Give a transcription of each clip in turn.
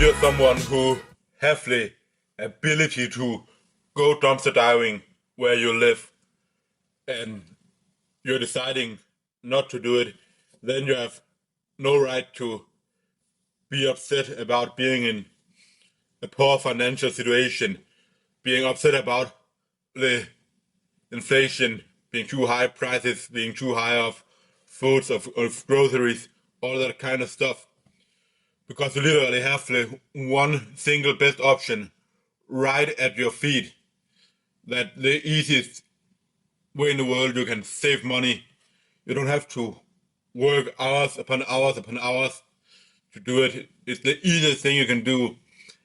you're someone who have the ability to go dumpster diving where you live and you're deciding not to do it, then you have no right to be upset about being in a poor financial situation, being upset about the inflation being too high, prices being too high of foods, of groceries, all that kind of stuff. Because you literally have the one single best option right at your feet. That the easiest way in the world you can save money. You don't have to work hours upon hours upon hours to do it. It's the easiest thing you can do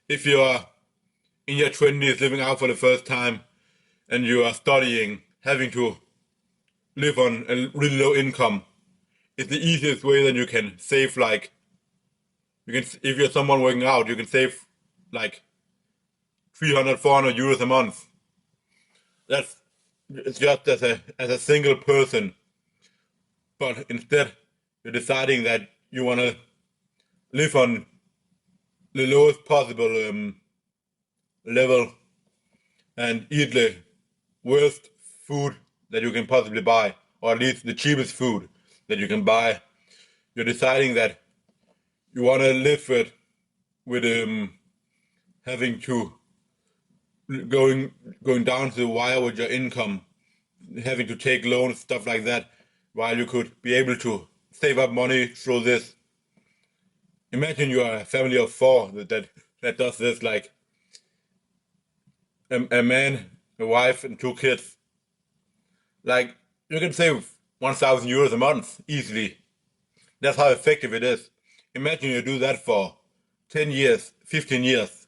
if you are in your 20s living out for the first time and you are studying, having to live on a really low income. It's the easiest way that you can save if you're someone working out, you can save like 300, 400 euros a month. That's just as a single person. But instead, you're deciding that you want to live on the lowest possible level and eat the worst food that you can possibly buy, or at least the cheapest food that you can buy. You're deciding that you want to live with having to going down to the wire with your income, having to take loans, stuff like that, while you could be able to save up money through this. Imagine you are a family of four that does this, like a man, a wife, and two kids. Like, you can save 1,000 euros a month easily. That's how effective it is. Imagine you do that for 10 years, 15 years,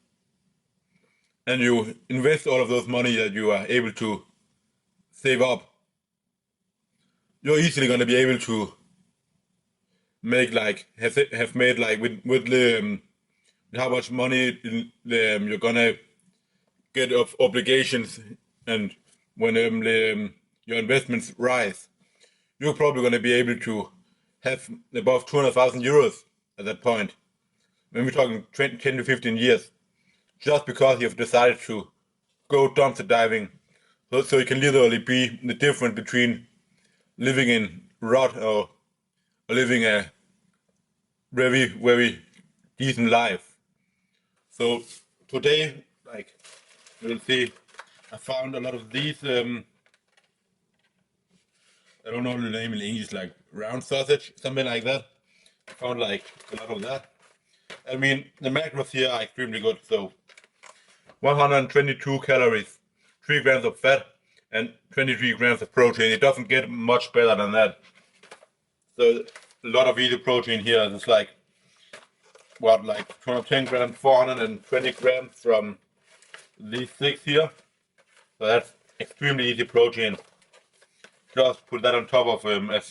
and you invest all of those money that you are able to save up. You're easily going to be able to make have made with the how much money you're gonna get of obligations, and when your investments rise, you're probably going to be able to have above 200,000 euros at that point. When we're talking 10 to 15 years, just because you've decided to go dumpster diving, so you can literally be the difference between living in rot or living a very, very decent life. So today, you'll see, I found a lot of these, I don't know the name in English, like round sausage, something like that. I found like a lot of that. I mean, the macros here are extremely good. So 122 calories, 3 grams of fat, and 23 grams of protein. It doesn't get much better than that. So a lot of easy protein here. It's like 210 grams, 420 grams from these 6 here. So that's extremely easy protein. Just put that on top of a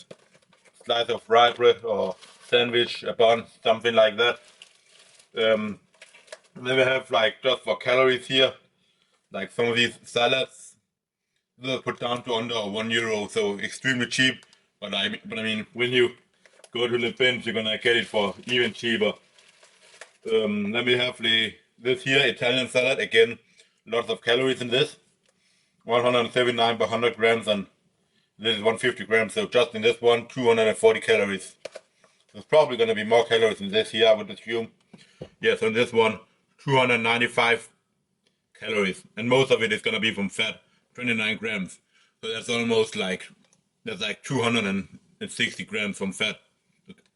slice of rye bread or sandwich, a bun, something like that. Then we have just for calories here, like some of these salads. They're put down to under €1, so extremely cheap. But I mean, when you go to the bins, you're gonna get it for even cheaper. Then we have this here Italian salad. Again, lots of calories in this. 179 per 100 grams, and this is 150 grams. So just in this one, 240 calories. There's probably gonna be more calories in this here, I would assume. Yes, on this one, 295 calories, and most of it is gonna be from fat, 29 grams. So that's almost that's like 260 grams from fat,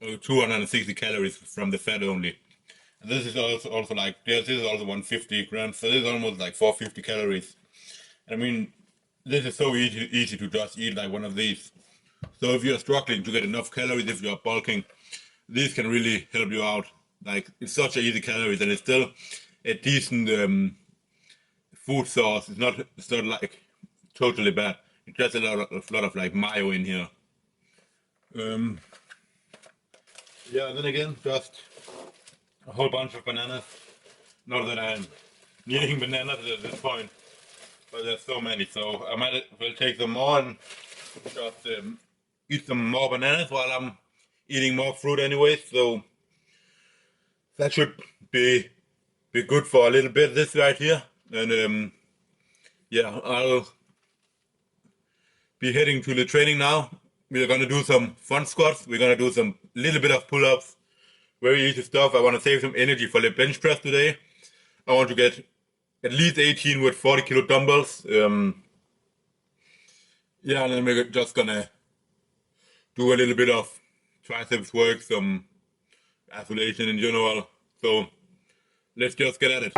or 260 calories from the fat only. And this is also this is also 150 grams, so this is almost like 450 calories. I mean, this is so easy to just eat like one of these. So if you're struggling to get enough calories, if you're bulking, these can really help you out. Like, it's such a easy calories, and it's still a decent food source. It's not like totally bad. It's just a lot of like mayo in here. Yeah, and then again, just a whole bunch of bananas. Not that I'm needing bananas at this point, but there's so many, so I might as well take them more and just eat some more bananas while I'm eating more fruit anyway. So that should be be good for a little bit this right here. And yeah, I'll be heading to the training now. We're gonna do some front squats. We're gonna do some little bit of pull-ups. Very easy stuff. I want to save some energy for the bench press today. I want to get at least 18 with 40 kilo dumbbells. Yeah, and then we're just gonna do a little bit of triceps work, some isolation in general. So let's just get at it.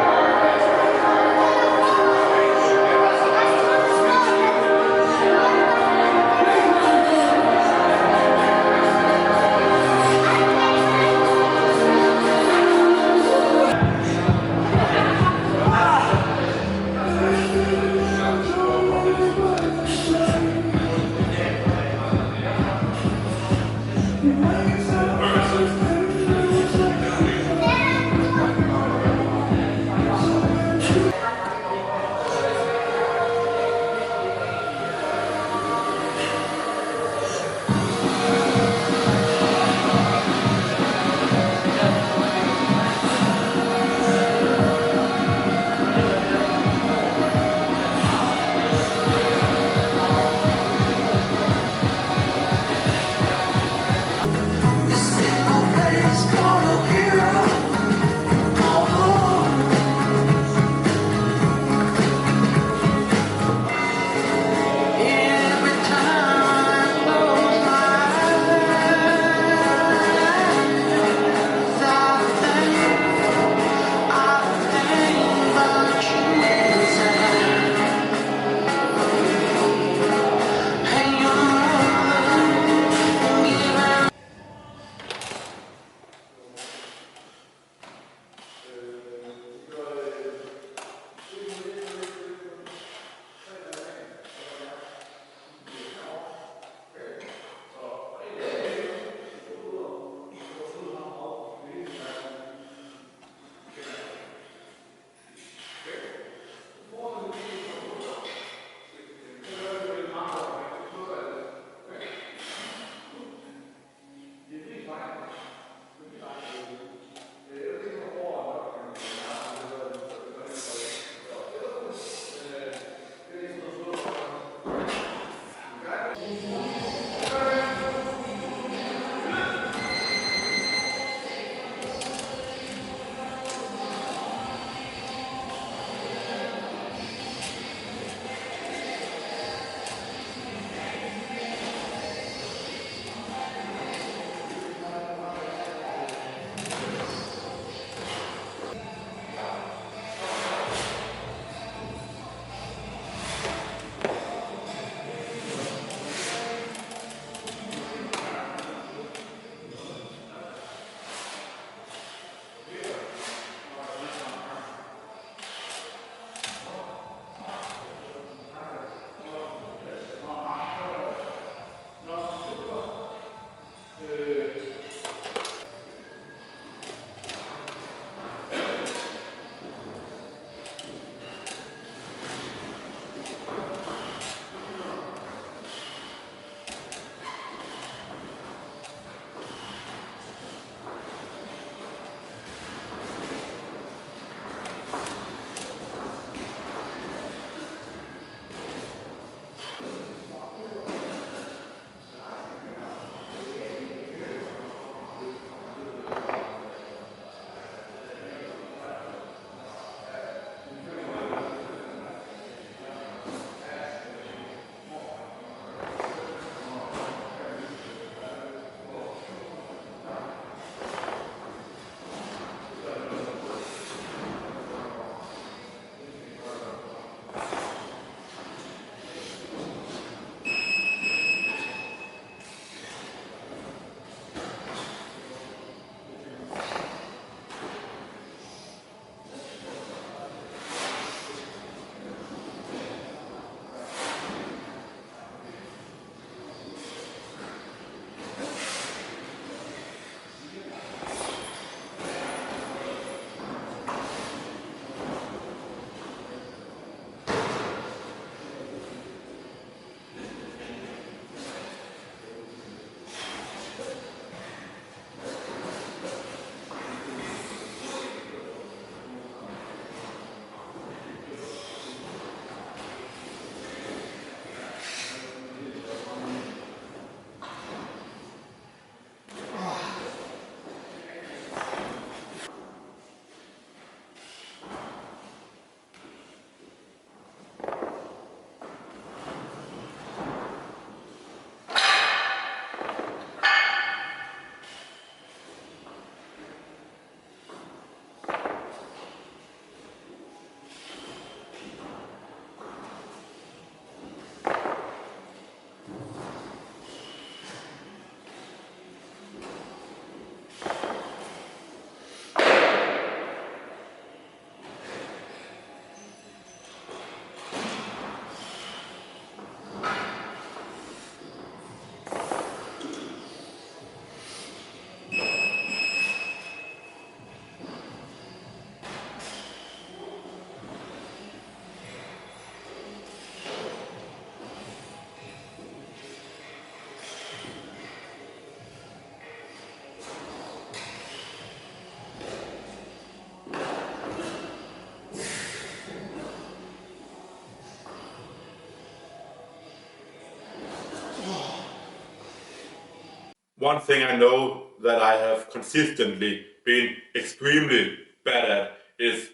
one thing I know that I have consistently been extremely bad at is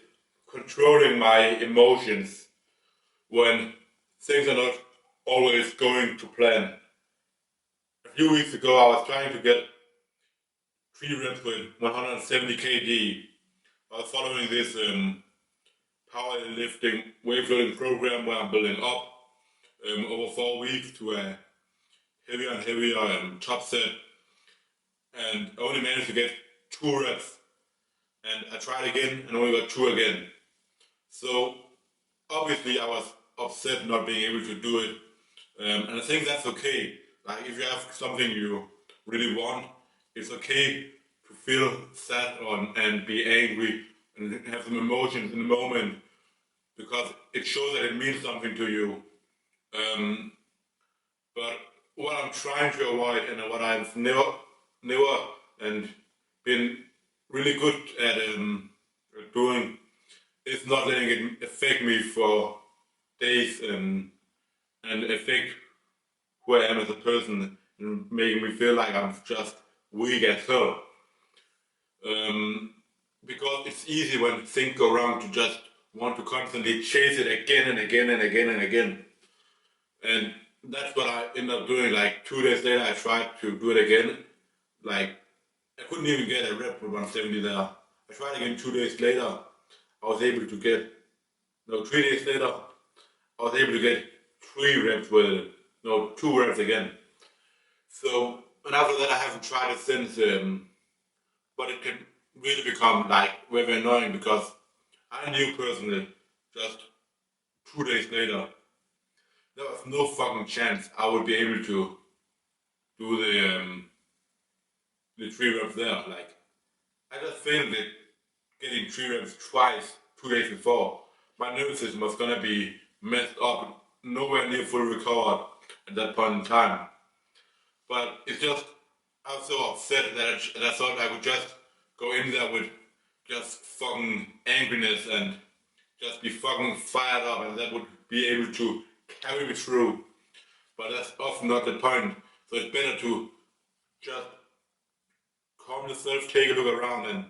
controlling my emotions when things are not always going to plan. A few weeks ago I was trying to get 3 reps with 170 kg. I was following this powerlifting weightlifting program where I'm building up over 4 weeks to a heavier and heavier top set, and I only managed to get 2 reps, and I tried again and only got 2 again. So obviously I was upset not being able to do it, and I think that's okay. Like if you have something you really want, it's okay to feel sad and be angry and have some emotions in the moment, because it shows that it means something to you. But what I'm trying to avoid, and what I've never and been really good at doing, is not letting it affect me for days and affect who I am as a person and making me feel like I'm just weak as hell. Because it's easy when things go wrong to just want to constantly chase it again and again and again and again. And that's what I ended up doing. Like 2 days later, I tried to do it again. Like I couldn't even get a rep with 170 there. I tried again 2 days later. I was able to get, no, 3 days later, I was able to get 3 reps with, no, 2 reps again. So, and after that, I haven't tried it since. But it can really become like very annoying, because I knew personally just 2 days later there was no fucking chance I would be able to do the 3 reps there. Like I just failed it getting 3 reps twice 2 days before. My nervous system was gonna be messed up, nowhere near fully recovered at that point in time. But it's just, I was so upset that I thought I could just go in there with just fucking angriness and just be fucking fired up, and that would be able to carry me through. But that's often not the point. So it's better to just calm yourself, take a look around, and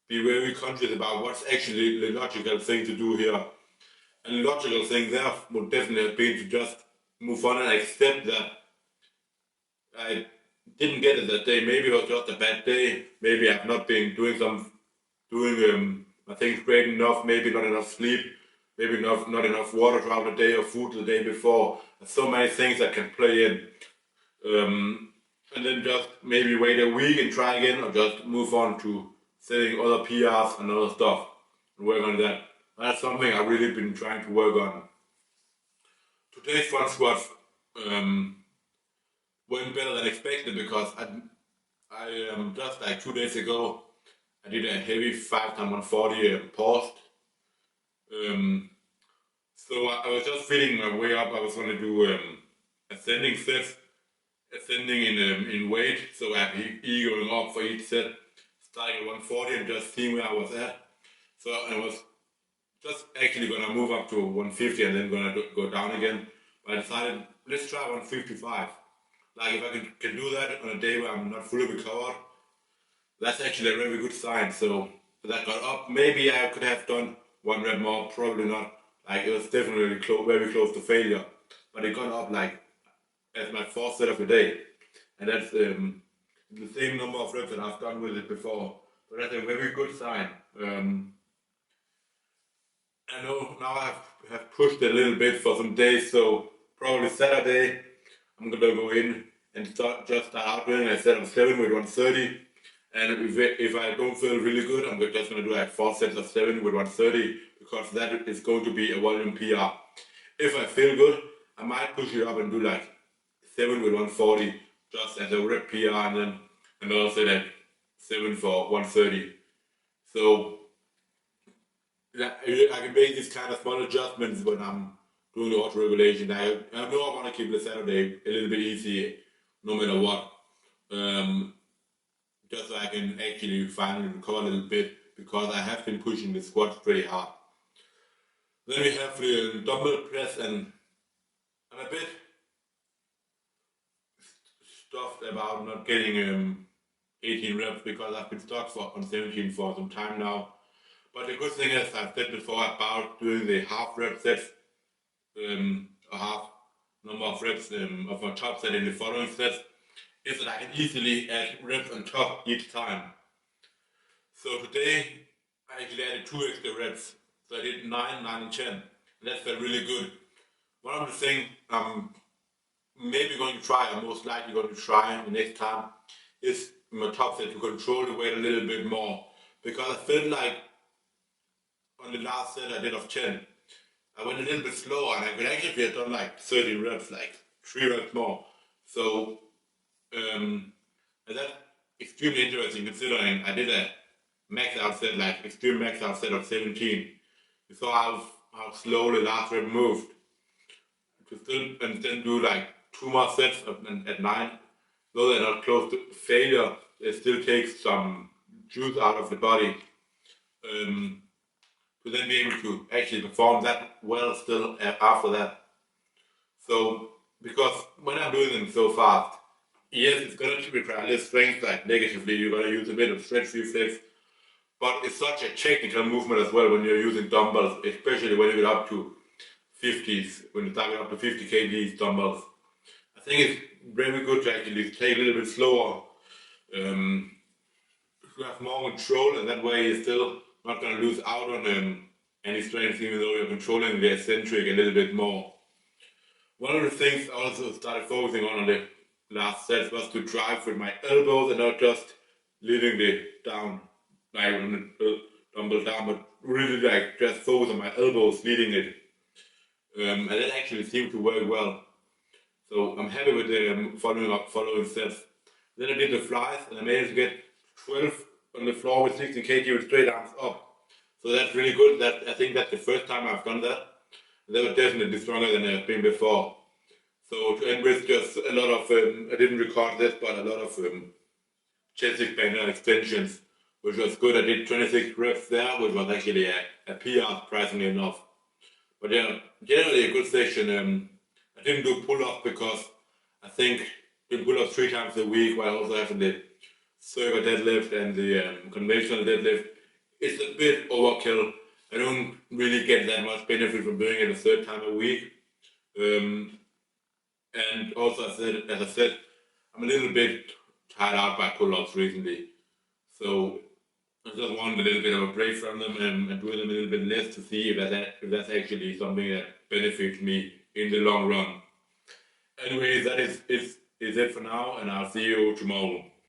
be very conscious about what's actually the logical thing to do here. And the logical thing there would definitely have been to just move on and accept that I didn't get it that day. Maybe it was just a bad day. Maybe I've not been doing my things great enough. Maybe not enough sleep. Maybe not enough water throughout the day or food the day before. There's so many things that can play in. And then just maybe wait a week and try again, or just move on to setting other PRs and other stuff and work on that. That's something I've really been trying to work on. Today's front squat went better than expected, because I just like 2 days ago I did a heavy 5x140 post. So I was just feeling my way up. I was going to do ascending sets, ascending in weight, so I have E going up for each set, starting at 140 and just seeing where I was at. So I was just actually going to move up to 150 and then going to go down again. But I decided, let's try 155. Like if I can do that on a day where I'm not fully recovered, that's actually a very good sign. So that got up. Maybe I could have done 1 rep more, probably not. Like it was definitely very close to failure. But it got up like as my 4th set of the day. And that's the same number of reps that I've done with it before. So that's a very good sign. I know now I have pushed a little bit for some days, so probably Saturday I'm gonna go in and start out doing a set of 7 with 130. And if I don't feel really good, I'm just gonna do like 4 sets of 7 with 130, because that is going to be a volume PR. If I feel good, I might push it up and do like 7 with 140 just as a rep PR, and then another set at 7 for 130. So I can make these kind of small adjustments when I'm doing the auto regulation. I know I want to keep the Saturday a little bit easy no matter what. Just so I can actually finally recover a little bit, because I have been pushing the squats pretty hard. Then we have the dumbbell press, and I'm a bit stuffed about not getting 18 reps because I've been stuck on 17 for some time now. But the good thing is, I've said before about doing the half rep sets, a half number of reps of a top set in the following sets, is that I can easily add reps on top each time. So today I actually added 2 extra reps. So I did 9, 9 and 10. And that felt really good. One of the things I'm maybe going to try, or most likely going to try the next time, is my top set to control the weight a little bit more. Because I felt like on the last set I did of 10, I went a little bit slower and I could actually have done like 30 reps, like 3 reps more. So and that's extremely interesting considering I did a max out set, like extreme max out set of 17. You saw how slow the last rep moved. To still and then do like 2 more sets at 9, though they're not close to failure, it still takes some juice out of the body. To then be able to actually perform that well still after that. So, because when I'm doing them so fast, yes, it's going to require less strength, like negatively, you're going to use a bit of stretch reflex, but it's such a technical movement as well when you're using dumbbells, especially when you get up to 50s, when you start up to 50 kgs dumbbells. I think it's very good to actually take a little bit slower, to have more control, and that way you're still not going to lose out on any strength, even though you're controlling the eccentric a little bit more. One of the things I also started focusing on the last set was to drive with my elbows and not just leading it down, like on the dumbbell down, but really like just focus on my elbows leading it. And that actually seemed to work well. So I'm happy with the following sets. Then I did the flies and I managed to get 12 on the floor with 16 kg with straight arms up. So that's really good. I think that's the first time I've done that. They were definitely stronger than I've been before. So to end with just a lot of, I didn't record this, but a lot of chest expander extensions, which was good. I did 26 reps there, which was actually a PR, surprisingly enough. But yeah, generally a good session. I didn't do pull-ups because I think doing pull-ups 3 times a week while also having the circle deadlift and the conventional deadlift, it's a bit overkill. I don't really get that much benefit from doing it a 3rd time a week. And also, as I said, I'm a little bit tired out by pull-ups recently. So I just want a little bit of a break from them and do them a little bit less to see if that's actually something that benefits me in the long run. Anyway, that is it for now, and I'll see you tomorrow.